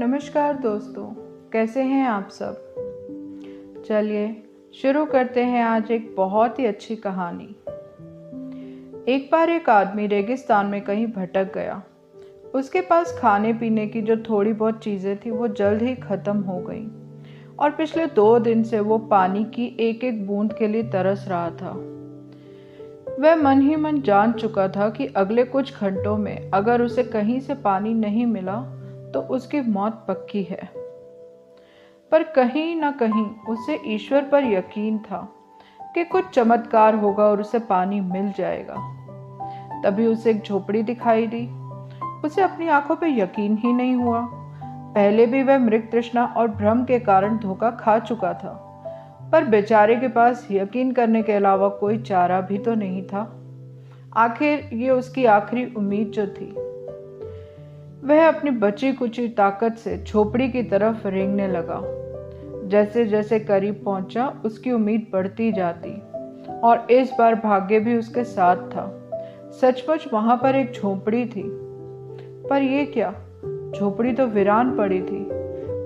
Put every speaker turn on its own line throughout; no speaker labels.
नमस्कार दोस्तों, कैसे हैं आप सब। चलिए शुरू करते हैं आज एक बहुत ही अच्छी कहानी। एक बार एक आदमी रेगिस्तान में कहीं भटक गया। उसके पास खाने पीने की जो थोड़ी बहुत चीज़ें थी वो जल्द ही ख़त्म हो गई और पिछले 2 दिन से वो पानी की एक एक बूंद के लिए तरस रहा था। वह मन ही मन जान चुका था कि अगले कुछ घंटों में अगर उसे कहीं से पानी नहीं मिला तो उसकी मौत पक्की है। पर कहीं ना कहीं उसे ईश्वर पर यकीन था कि कुछ चमत्कार होगा और उसे पानी मिल जाएगा। तभी उसे एक झोपड़ी दिखाई दी। उसे अपनी आंखों पर यकीन ही नहीं हुआ। पहले भी वह मृग तृष्णा और भ्रम के कारण धोखा खा चुका था, पर बेचारे के पास यकीन करने के अलावा कोई चारा भी तो नहीं था। आखिर ये उसकी आखिरी उम्मीद जो थी। वह अपनी बची कुची ताकत से झोपड़ी की तरफ रेंगने लगा। जैसे जैसे करीब पहुंचा उसकी उम्मीद बढ़ती जाती और इस बार भाग्य भी उसके साथ था। सचमुच वहां पर एक झोपड़ी थी, पर यह क्या, झोपड़ी तो वीरान पड़ी थी,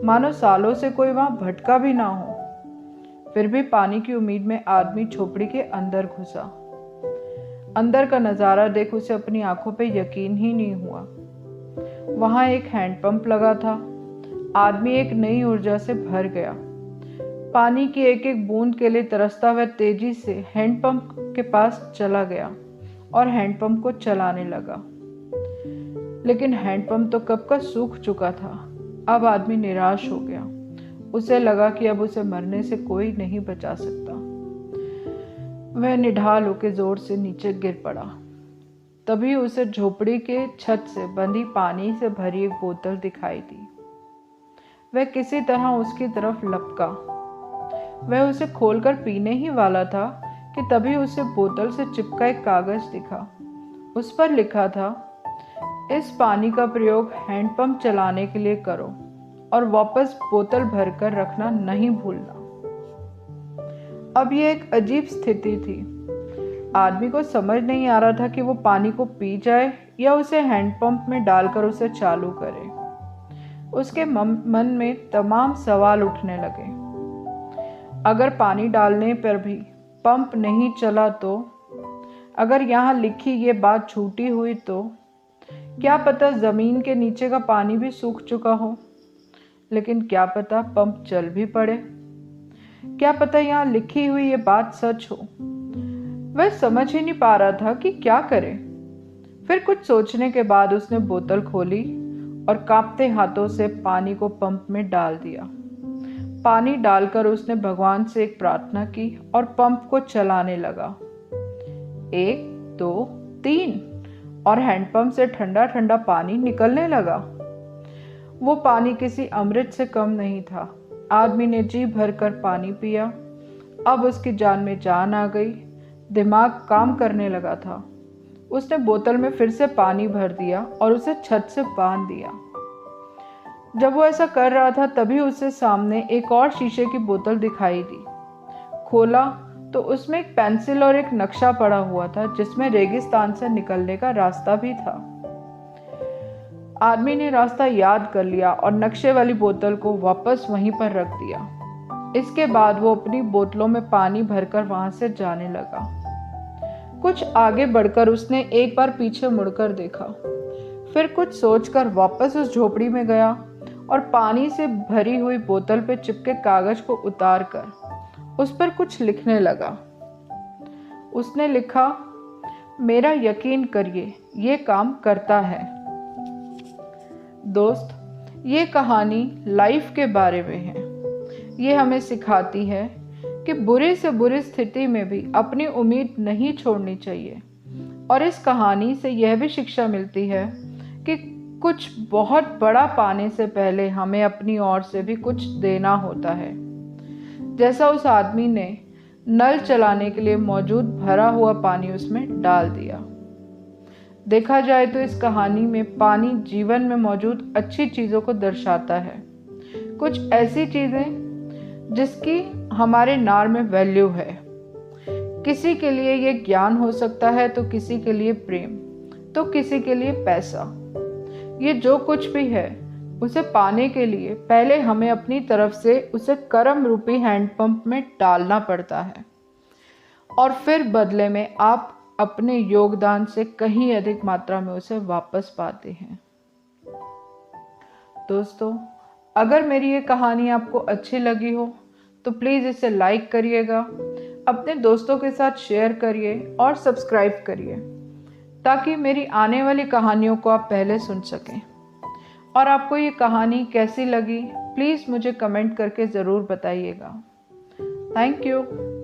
मानो सालों से कोई वहां भटका भी ना हो। फिर भी पानी की उम्मीद में आदमी झोपड़ी के अंदर घुसा। अंदर का नजारा देख उसे अपनी आंखों पे यकीन ही नहीं हुआ। वहां एक हैंडपंप लगा था। आदमी एक नई ऊर्जा से भर गया। पानी की एक एक बूंद के लिए तरसता हुआ तेजी से हैंडपंप के पास चला गया और हैंडपंप को चलाने लगा। लेकिन हैंडपंप तो कब का सूख चुका था। अब आदमी निराश हो गया। उसे लगा कि अब उसे मरने से कोई नहीं बचा सकता। वह निढाल होकर जोर से नीचे गिर पड़ा। तभी उसे झोपड़ी के छत से बंधी पानी से भरी एक बोतल दिखाई दी। वह किसी तरह उसकी तरफ लपका। वह उसे खोलकर पीने ही वाला था कि तभी उसे बोतल से चिपका एक कागज दिखा। उस पर लिखा था, इस पानी का प्रयोग हैंडपंप चलाने के लिए करो और वापस बोतल भरकर रखना नहीं भूलना। अब यह एक अजीब स्थिति थी। आदमी को समझ नहीं आ रहा था कि वो पानी को पी जाए या उसे हैंडपंप में डालकर उसे चालू करे। उसके मन में तमाम सवाल उठने लगे। अगर पानी डालने पर भी पंप नहीं चला तो, अगर यहाँ लिखी ये बात झूठी हुई तो, क्या पता जमीन के नीचे का पानी भी सूख चुका हो। लेकिन क्या पता पंप चल भी पड़े। क्या पता यहाँ लिखी हुई ये बात सच हो। वह समझ ही नहीं पा रहा था कि क्या करे। फिर कुछ सोचने के बाद उसने बोतल खोली और कांपते हाथों से पानी को पंप में डाल दिया। पानी डालकर उसने भगवान से एक प्रार्थना की और पंप को चलाने लगा। 1, 2, 3 और हैंडपंप से ठंडा ठंडा पानी निकलने लगा। वो पानी किसी अमृत से कम नहीं था। आदमी ने जी भरकर पानी पिया। अब उसकी जान में जान आ गई। दिमाग काम करने लगा था। उसने बोतल में फिर से पानी भर दिया और उसे छत से बांध दिया। जब वो ऐसा कर रहा था तभी उससे सामने एक और शीशे की बोतल दिखाई दी। खोला तो उसमें एक पेंसिल और एक नक्शा पड़ा हुआ था जिसमें रेगिस्तान से निकलने का रास्ता भी था। आदमी ने रास्ता याद कर लिया और नक्शे वाली बोतल को वापस वहीं पर रख दिया। इसके बाद वो अपनी बोतलों में पानी भरकर वहां से जाने लगा। कुछ आगे बढ़कर उसने एक बार पीछे मुड़कर देखा। फिर कुछ सोचकर वापस उस झोपड़ी में गया और पानी से भरी हुई बोतल पे चिपके कागज को उतारकर उस पर कुछ लिखने लगा। उसने लिखा, मेरा यकीन करिए, ये काम करता है। दोस्त, ये कहानी लाइफ के बारे में है। ये हमें सिखाती है कि बुरी से बुरी स्थिति में भी अपनी उम्मीद नहीं छोड़नी चाहिए। और इस कहानी से यह भी शिक्षा मिलती है कि कुछ बहुत बड़ा पाने से पहले हमें अपनी ओर से भी कुछ देना होता है। जैसा उस आदमी ने नल चलाने के लिए मौजूद भरा हुआ पानी उसमें डाल दिया। देखा जाए तो इस कहानी में पानी जीवन में मौजूद अच्छी चीज़ों को दर्शाता है। कुछ ऐसी चीज़ें जिसकी हमारे नार में वैल्यू है। किसी के लिए ये ज्ञान हो सकता है तो किसी के लिए प्रेम, तो किसी के लिए पैसा। ये जो कुछ भी है उसे पाने के लिए पहले हमें अपनी तरफ से उसे कर्म रूपी हैंडपंप में डालना पड़ता है और फिर बदले में आप अपने योगदान से कहीं अधिक मात्रा में उसे वापस पाते हैं। दोस्तों, अगर मेरी ये कहानी आपको अच्छी लगी हो तो प्लीज़ इसे लाइक करिएगा, अपने दोस्तों के साथ शेयर करिए और सब्सक्राइब करिए ताकि मेरी आने वाली कहानियों को आप पहले सुन सकें। और आपको ये कहानी कैसी लगी प्लीज़ मुझे कमेंट करके ज़रूर बताइएगा। Thank you.